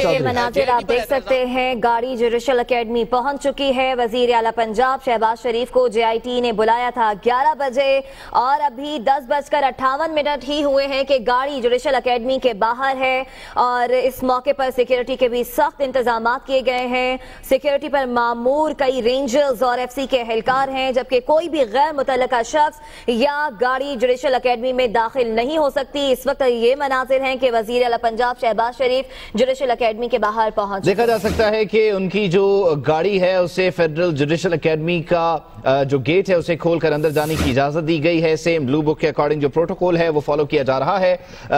ये मनाजिर आप देख सकते हैं, गाड़ी जुडिशल अकेडमी पहुंच चुकी है। वजीर आला पंजाब शहबाज शरीफ को JIT ने बुलाया था 11 बजे और अभी 10:58 ही हुए हैं कि गाड़ी जुडिशल अकेडमी के बाहर है और इस मौके पर सिक्योरिटी के भी सख्त इंतजाम किए गए हैं। सिक्योरिटी पर मामूर कई रेंजर्स और FC के एहलकार हैं, जबकि कोई भी गैर मुतल्लका शख्स या गाड़ी जुडिशल अकेडमी में दाखिल नहीं हो सकती। इस वक्त ये मनाजिर हैं कि वजीर आला पंजाब शहबाज शरीफ जुडिशल अकेडमी के बाहर पहुंच। देखा जा सकता है कि उनकी जो गाड़ी है उसे फेडरल जुडिशल अकेडमी का जो गेट है उसे खोलकर अंदर जाने की इजाजत दी गई है। सेम ब्लू बुक के अकॉर्डिंग जो प्रोटोकॉल है वो फॉलो किया जा रहा है।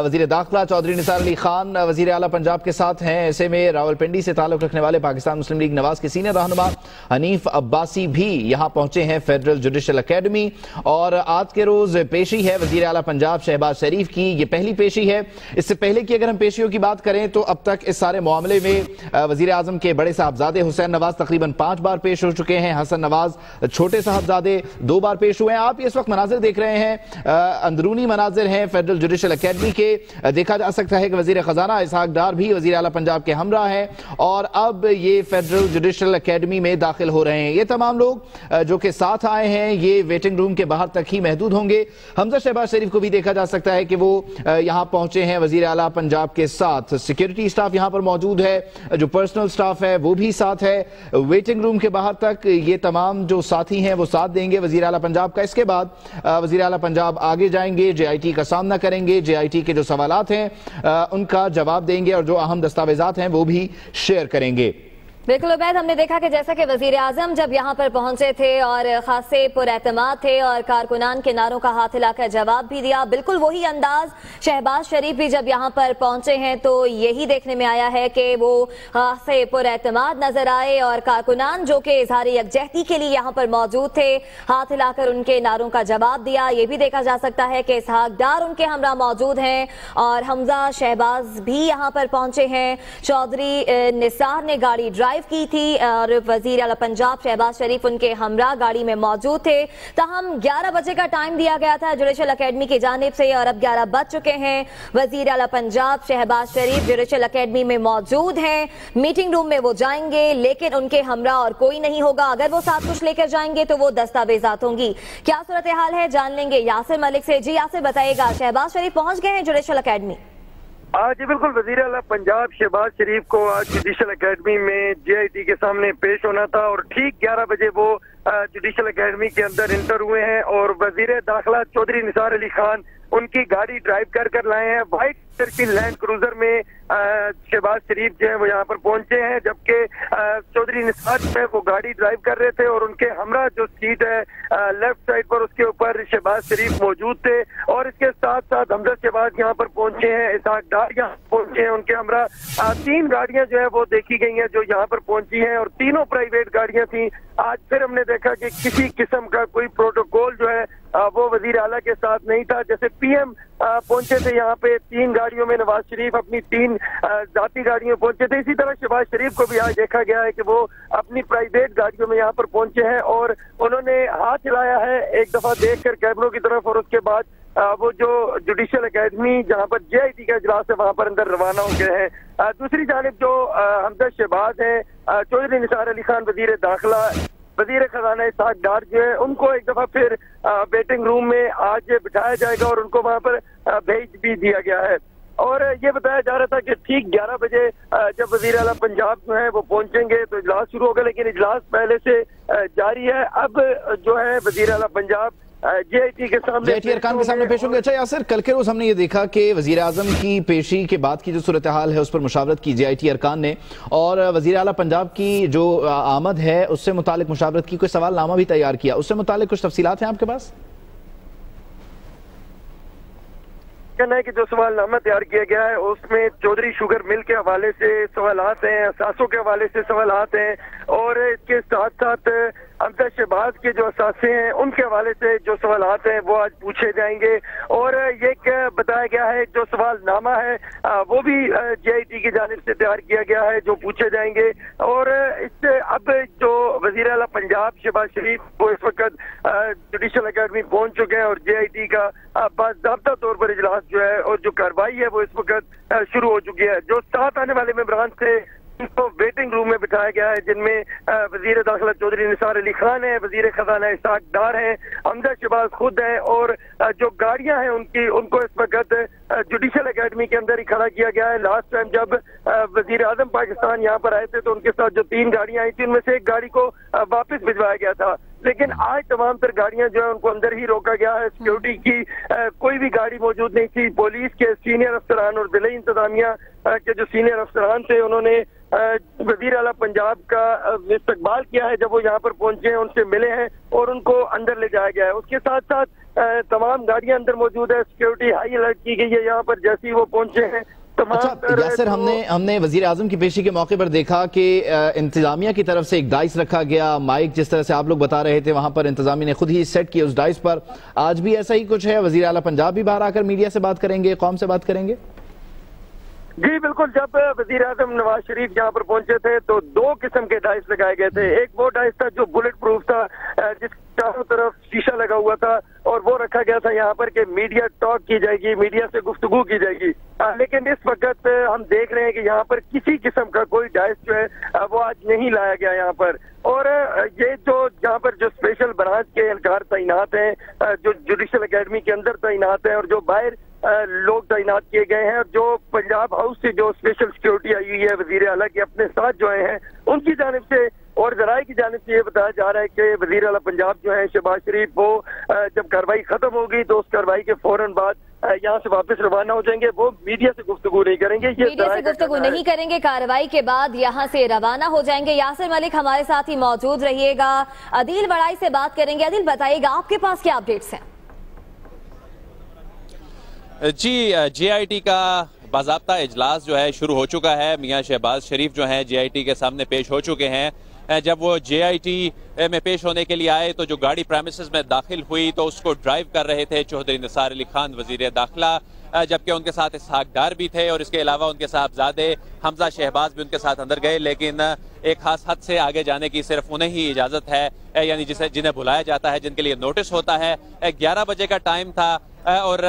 वजीर दाखिला चौधरी निसार अली खान वजीर आला पंजाब के साथ हैं। ऐसे में रावलपिंडी से ताल्लुक रखने वाले पाकिस्तान मुस्लिम लीग नवाज के सीनियर रहनुमा हनीफ अब्बासी भी यहां पहुंचे हैं फेडरल जुडिशल अकेडमी। और आज के रोज पेशी है वजीर आला पंजाब शहबाज शरीफ की, ये पहली पेशी है। इससे पहले की अगर हम पेशियों की बात करें तो अब तक इस सारे मामले में वजीर आजम के बड़े साहबजादे हुसैन नवाज तकरीबन 5 बार पेश हो चुके हैं। हसन नवाज छोटे साहबजादे 2 बार पेश हुए हैं। आप इस वक्त मनाजिर देख रहे हैं, अंदरूनी मनाजिर हैं फेडरल जुडिशल अकेडमी के। देखा जा सकता है कि वजीर खजाना इसहाक डार भी वजीर आला पंजाब के हमरा हैं और अब ये फेडरल जुडिशल अकेडमी में दाखिल हो रहे हैं। ये तमाम लोग जो कि साथ आए हैं ये वेटिंग रूम के बाहर तक ही महदूद होंगे। हमजा शहबाज शरीफ को भी देखा जा सकता है कि वो यहां पहुंचे हैं वजीर आला पंजाब के साथ। सिक्योरिटी स्टाफ यहां पर मौजूद है, जो पर्सनल स्टाफ है वो भी साथ है। वेटिंग रूम के बाहर तक ये तमाम जो साथी हैं वो साथ देंगे वजीर आला पंजाब का। इसके बाद वजीर आला पंजाब आगे जाएंगे, JIT का सामना करेंगे, JIT के जो सवालात हैं उनका जवाब देंगे और जो अहम दस्तावेजात हैं वो भी शेयर करेंगे। बिल्कुल उबैद, हमने देखा कि जैसा कि वजीर आजम जब यहाँ पर पहुंचे थे और खासे पुरएतमाद थे और कारकुनान के नारों का हाथ हिलाकर जवाब भी दिया, बिल्कुल वही अंदाज शहबाज शरीफ भी जब यहाँ पर पहुंचे हैं तो यही देखने में आया है कि वो खासे पुरएतमाद नजर आए और कारकुनान जो कि इजहार यकजहती के लिए यहाँ पर मौजूद थे हाथ हिलाकर उनके नारों का जवाब दिया। ये भी देखा जा सकता है कि इसहाक डार उनके हमरा मौजूद हैं और हमजा शहबाज भी यहाँ पर पहुंचे हैं। चौधरी निसार ने गाड़ी ड्राइव की थी और वजीर आला पंजाब शहबाज शरीफ उनके हमरा गाड़ी में मौजूद थे। ताहम 11 बजे का टाइम दिया गया था जुडिशल अकेडमी की जानिब से और अब 11 बज चुके हैं। वजीर आला पंजाब शहबाज शरीफ जुडिशल अकेडमी में मौजूद हैं। मीटिंग रूम में वो जाएंगे लेकिन उनके हमरा और कोई नहीं होगा। अगर वो साथ कुछ लेकर जाएंगे तो वो दस्तावेजात होंगी। क्या सूरत हाल है जान लेंगे यासिर मलिक से। जी यासिर बताइएगा, शहबाज शरीफ पहुंच गए हैं जुडिशल अकेडमी? जी बिल्कुल, वजीर आला पंजाब शहबाज शरीफ को आज जुडिशल अकेडमी में JIT के सामने पेश होना था और ठीक 11 बजे वो जुडिशल अकेडमी के अंदर इंटर हुए हैं और वजीर दाखिला चौधरी निसार अली खान उनकी गाड़ी ड्राइव कर लाए हैं। व्हाइट कलर की लैंड क्रूजर में शहबाज शरीफ जो है वो यहाँ पर पहुंचे हैं, जबकि चौधरी निसार जो है वो गाड़ी ड्राइव कर रहे थे और उनके हमरा जो सीट है लेफ्ट साइड पर उसके ऊपर शहबाज शरीफ मौजूद थे। और इसके साथ साथ हमजा शहबाज यहाँ पर पहुंचे हैं, इसहाक डार यहाँ पहुंचे हैं, उनके हमरा 3 गाड़ियां जो है वो देखी गई हैं जो यहाँ पर पहुंची हैं और तीनों प्राइवेट गाड़ियां थी। आज फिर हमने देखा कि किसी किस्म का कोई प्रोटोकॉल जो है वो वजीर आला के साथ नहीं था। जैसे PM पहुंचे थे यहाँ पे 3 गाड़ियों में, नवाज शरीफ अपनी 3 जाती गाड़ियों में पहुंचे थे। इसी तरह शहबाज शरीफ को भी आज देखा गया है कि वो अपनी प्राइवेट गाड़ियों में यहाँ पर पहुंचे हैं और उन्होंने हाथ हिलाया है एक दफा देखकर कैमरों की तरफ और उसके बाद वो जो जुडिशल अकेडमी जहाँ पर JIT का इजलास है वहाँ पर अंदर रवाना हो गए हैं। दूसरी जानिब जो हमजा शहबाज है, चौधरी निसार अली खान वजीर दाखिला, वजीर खजाना इसहाक डार जो है उनको एक दफा फिर वेटिंग रूम में आज बिठाया जाएगा और उनको वहाँ पर भेज भी दिया गया है। और ये बताया जा रहा था कि ठीक 11 बजे जब वजीर आला पंजाब जो है वो पहुंचेंगे तो इजलास शुरू होगा, लेकिन इजलास पहले से जारी है। अब जो है वजीर आला पंजाब JIT के सामने अरकान के सामने पेश होंगे। अच्छा यासिर, कल के रोज हमने ये देखा कि वजीर आजम की पेशी के बाद की जो सूरत हाल है उस पर मुशावरत की JIT अरकान ने और वजीर आला पंजाब की जो आमद है उससे मुतालिक मुशावरत की कोई सवालनामा भी तैयार किया, उससे मुतालिक कुछ तफसीलात हैं आपके पास? कहना है कि जो सवालनामा तैयार किया गया है उसमें चौधरी शुगर मिल के हवाले से सवालात हैं, असासों के हवाले से सवालात हैं और इसके साथ साथ हमजा शहबाज के जो असासे हैं उनके हवाले से जो सवालात हैं वो आज पूछे जाएंगे। और ये बताया गया है जो सवालनामा है वो भी JIT की जानिब से तैयार किया गया है जो पूछे जाएंगे। और इससे अब जो वजीर आला पंजाब शहबाज शरीफ वो इस वक्त जुडिशल अकेडमी पहुंच चुके हैं और JIT का बाज़ाब्ता तौर पर इजलास जो है और जो कार्रवाई है वो इस वक्त शुरू हो चुकी है। जो साथ आने वाले मेंबरान थे उनको वेटिंग रूम में बिठाया गया है, जिनमें वजीर दाखिला चौधरी निसार अली खान है, वजीर खजाना इसाक डार है, हमजा शहबाज खुद है और जो गाड़ियां हैं उनको इस वक्त जुडिशल अकेडमी के अंदर ही खड़ा किया गया है। लास्ट टाइम जब वजीर आजम पाकिस्तान यहाँ पर आए थे तो उनके साथ जो 3 गाड़ियां आई थी उनमें से एक गाड़ी को वापस भिजवाया गया था, लेकिन आज तमाम तर गाड़ियां जो है उनको अंदर ही रोका गया है। सिक्योरिटी की कोई भी गाड़ी मौजूद नहीं थी। पुलिस के सीनियर अफसरान और जिले इंतजामिया के जो सीनियर अफसरान थे उन्होंने वजीर आला पंजाब का इस्तकबाल किया है। जब वो यहाँ पर पहुंचे हैं उनसे मिले हैं और उनको अंदर ले जाया गया है। उसके साथ साथ तमाम गाड़ियां अंदर मौजूद है, सिक्योरिटी हाई अलर्ट की गई है यहाँ पर जैसे ही वो पहुंचे हैं। अच्छा यासिर, हमने वजीर आजम की पेशी के मौके पर देखा कि इंतजामिया की तरफ से एक डाइस रखा गया, माइक जिस तरह से आप लोग बता रहे थे वहां पर इंतजामिया ने खुद ही सेट किया उस डाइस पर। आज भी ऐसा ही कुछ है? वजीर आला पंजाब भी बाहर आकर मीडिया से बात करेंगे, कौम से बात करेंगे? जी बिल्कुल। जब वजीर आजम नवाज शरीफ यहाँ पर पहुंचे थे तो 2 किस्म के डाइस लगाए गए थे। एक वो डाइस था जो बुलेट प्रूफ था, जिस चारों तरफ शीशा लगा हुआ था और वो रखा गया था यहाँ पर कि मीडिया टॉक की जाएगी, मीडिया से गुफ्तगू की जाएगी। लेकिन इस वक्त हम देख रहे हैं कि यहाँ पर किसी किस्म का कोई डाइस जो है वो आज नहीं लाया गया यहाँ पर। और ये जो यहाँ पर जो स्पेशल ब्रांच के एहलकार तैनात हैं, जो जुडिशल अकेडमी के अंदर तैनात हैं और जो बाहर लोग तैनात किए गए हैं, जो पंजाब हाउस से जो स्पेशल सिक्योरिटी आई हुई है वजीर आला के अपने साथ जो आए हैं उनकी जानिब से और जराये की जानिब से ये बताया जा रहा है कि वजीर आला पंजाब जो है शहबाज शरीफ वो जब कार्रवाई खत्म होगी तो उस कार्रवाई के फौरन बाद यहाँ से वापस रवाना हो जाएंगे। वो मीडिया से गुफ्तगू नहीं करेंगे, ये मीडिया से गुफ्तगू नहीं करेंगे, कार्रवाई के बाद यहाँ से रवाना हो जाएंगे। यासिर मलिक हमारे साथ ही मौजूद रहिएगा, अदील बड़ाई से बात करेंगे। अदील बताइएगा आपके पास क्या अपडेट्स हैं? जी JIT का बाज़ाब्ता इजलास जो है शुरू हो चुका है। मियां शहबाज शरीफ जो हैं JIT के सामने पेश हो चुके हैं। जब वो JIT में पेश होने के लिए आए तो जो गाड़ी प्रेमिसेस में दाखिल हुई तो उसको ड्राइव कर रहे थे चौधरी निसार अली खान वजीर दाखिला, जबकि उनके साथ इस्हाक डार भी थे और इसके अलावा उनके साहबजादे हमजा शहबाज भी उनके साथ अंदर गए। लेकिन एक खास हद से आगे जाने की सिर्फ उन्हें ही इजाज़त है, यानी जिन्हें बुलाया जाता है, जिनके लिए नोटिस होता है। 11 बजे का टाइम था और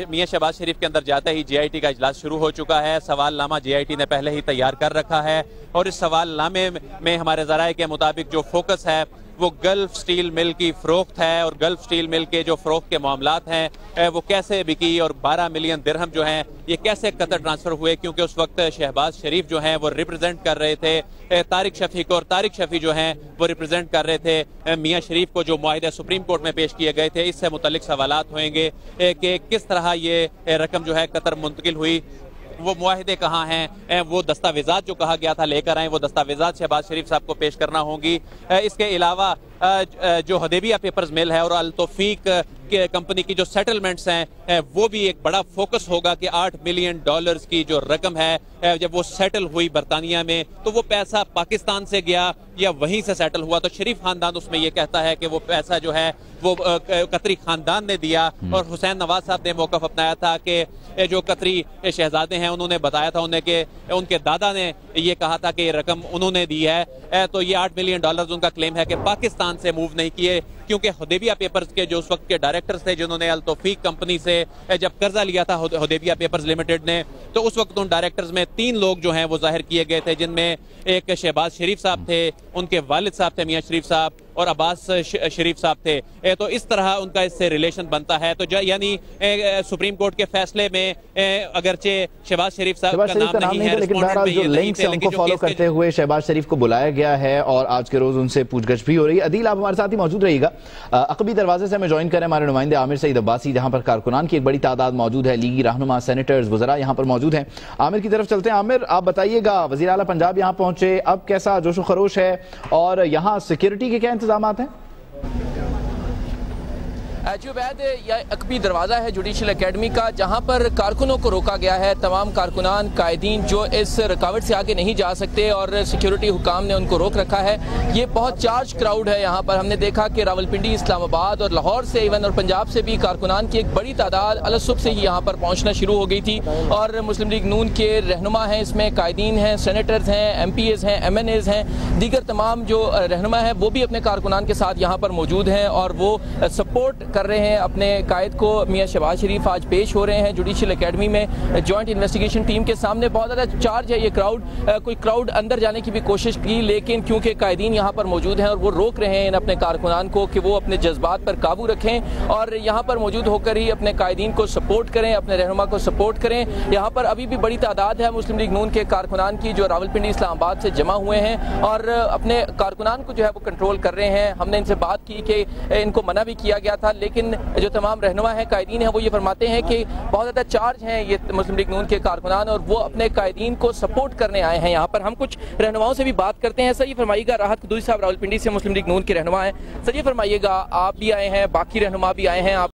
मियां शहबाज शरीफ के अंदर जाते ही JIT का इजलास शुरू हो चुका है। सवालनामा JIT ने पहले ही तैयार कर रखा है और इस सवालनामे में हमारे ज़राए के मुताबिक जो फोकस है वो गल्फ स्टील मिल की फ़रोख्त है और गल्फ स्टील मिल के जो फ़रोख्त के मामलात हैं वो कैसे बिकी और 12 मिलियन दिरहम जो हैं ये कैसे कतर ट्रांसफ़र हुए, क्योंकि उस वक्त शहबाज शरीफ जो हैं वो रिप्रेजेंट कर रहे थे तारिक शफी को और तारिक शफी जो हैं वो रिप्रेजेंट कर रहे थे मियां शरीफ को, जो मुआहिदे सुप्रीम कोर्ट में पेश किए गए थे। इससे मुतल्लिक सवालात होंगे कि किस तरह ये रकम जो है कतर मुंतकिल हुई, वो मुआहिदे कहाँ हैं, वो दस्तावेजात जो कहा गया था लेकर आए, वो दस्तावेजात शहबाज शरीफ साहब को पेश करना होंगी। इसके अलावा जो हदेबिया पेपर्स मिल है और अल तौफीक के कंपनी की जो सेटलमेंट्स हैं वो भी एक बड़ा फोकस होगा कि $8 मिलियन की जो रकम है जब वो सेटल हुई बरतानिया में तो वो पैसा पाकिस्तान से गया या वहीं से सेटल हुआ। तो शरीफ खानदान उसमें ये कहता है कि वो पैसा जो है वो कतरी खानदान ने दिया और हुसैन नवाज साहब ने मौक़िफ़ अपनाया था कि जो कतरी शहजादे हैं उन्होंने बताया था उन्हें कि उनके दादा ने ये कहा था कि ये रकम उन्होंने दी है। तो ये $8 मिलियन उनका क्लेम है कि पाकिस्तान से मूव नहीं किए, क्योंकि हुदैबिया पेपर्स के जो उस वक्त के डायरेक्टर्स थे जिन्होंने अल तौफीक कंपनी से जब कर्जा लिया था हुदैबिया पेपर्स लिमिटेड ने, तो उस वक्त उन डायरेक्टर्स में 3 लोग जो हैं वो जाहिर किए गए थे, जिनमें एक शहबाज शरीफ साहब थे, उनके वालिद साहब थे मियां शरीफ साहब और अब्बास शरीफ साहब थे। तो इस तरह उनका इससे रिलेशन बनता है। तो यानी सुप्रीम कोर्ट के फैसले में अगरचे शहबाज शरीफ साहब का नाम नहीं है, लेकिन बहरहाल जो लिंक से उनको फॉलो करते हुए शहबाज शरीफ को बुलाया गया है और आज के रोज उनसे पूछगछ भी हो रही है। अदील, आप हमारे साथ ही मौजूद रहिएगा। अकबी दरवाजे से हमें ज्वाइन करें हमारे नुमाइंदे आमिर सईद अब्बासी, जहां पर कारकुनान की एक बड़ी तादाद मौजूद है, लीगी रहनुमा, सेनेटर्स, वज़रा यहाँ पर मौजूद हैं। आमिर की तरफ चलते हैं। आमिर, आप बताइएगा, वज़ीर आला पंजाब यहाँ पहुंचे, अब कैसा जोशो खरोश है और यहाँ सिक्योरिटी के क्या इंतजाम हैं? जी उबैद, यह अकबी दरवाज़ा है जुडिशल एकेडमी का, जहां पर कारकुनों को रोका गया है। तमाम कारकुनान कायदीन जो इस रुकावट से आगे नहीं जा सकते और सिक्योरिटी हुकाम ने उनको रोक रखा है। ये बहुत चार्ज क्राउड है यहाँ पर। हमने देखा कि रावलपिंडी, इस्लामाबाद और लाहौर से इवन और पंजाब से भी कारकुनान की एक बड़ी तादाद अल सुबह से ही यहाँ पर पहुँचना शुरू हो गई थी। और मुस्लिम लीग नून के रहनुमा हैं, इसमें कायदीन हैं, सेनेटर्स हैं, MPAs हैं, MNAs हैं, दीगर तमाम जो रहनुमा हैं वो भी अपने कारकुनान के साथ यहाँ पर मौजूद हैं और वो सपोर्ट कर रहे हैं अपने कायद को। मियां शहबाज शरीफ आज पेश हो रहे हैं जुडिशल एकेडमी में जॉइंट इन्वेस्टिगेशन टीम के सामने। बहुत ज़्यादा चार्ज है ये क्राउड। कोई क्राउड अंदर जाने की भी कोशिश की, लेकिन क्योंकि कायदीन यहाँ पर मौजूद हैं और वो रोक रहे हैं इन अपने कारकुनान को कि वो अपने जज्बात पर काबू रखें और यहाँ पर मौजूद होकर ही अपने कायदीन को सपोर्ट करें, अपने रहनुमा को सपोर्ट करें। यहाँ पर अभी भी बड़ी तादाद है मुस्लिम लीग नून के कारकुनान की जो रावलपिंडी, इस्लामाबाद से जमा हुए हैं और अपने कारकुनान को जो है वो कंट्रोल कर रहे हैं। हमने इनसे बात की कि इनको मना भी किया गया था, लेकिन जो तमाम रहनुमा हैं, कायदीन हैं, वो ये फरमाते हैं कि बहुत ज़्यादा चार्ज हैं ये मुस्लिम लीग नून के कारकुनान और वो अपने कायदीन को सपोर्ट करने आए हैं यहाँ पर। हम कुछ रहनुमाओं से भी बात करते हैं। सर ये फरमाइएगा, राहत कदूरी साहब रावलपिंडी से मुस्लिम लीग नून के रहनुमा हैं। सर ये फरमाइएगा, आप भी आए हैं, बाकी रहनुमा भी आए हैं, आप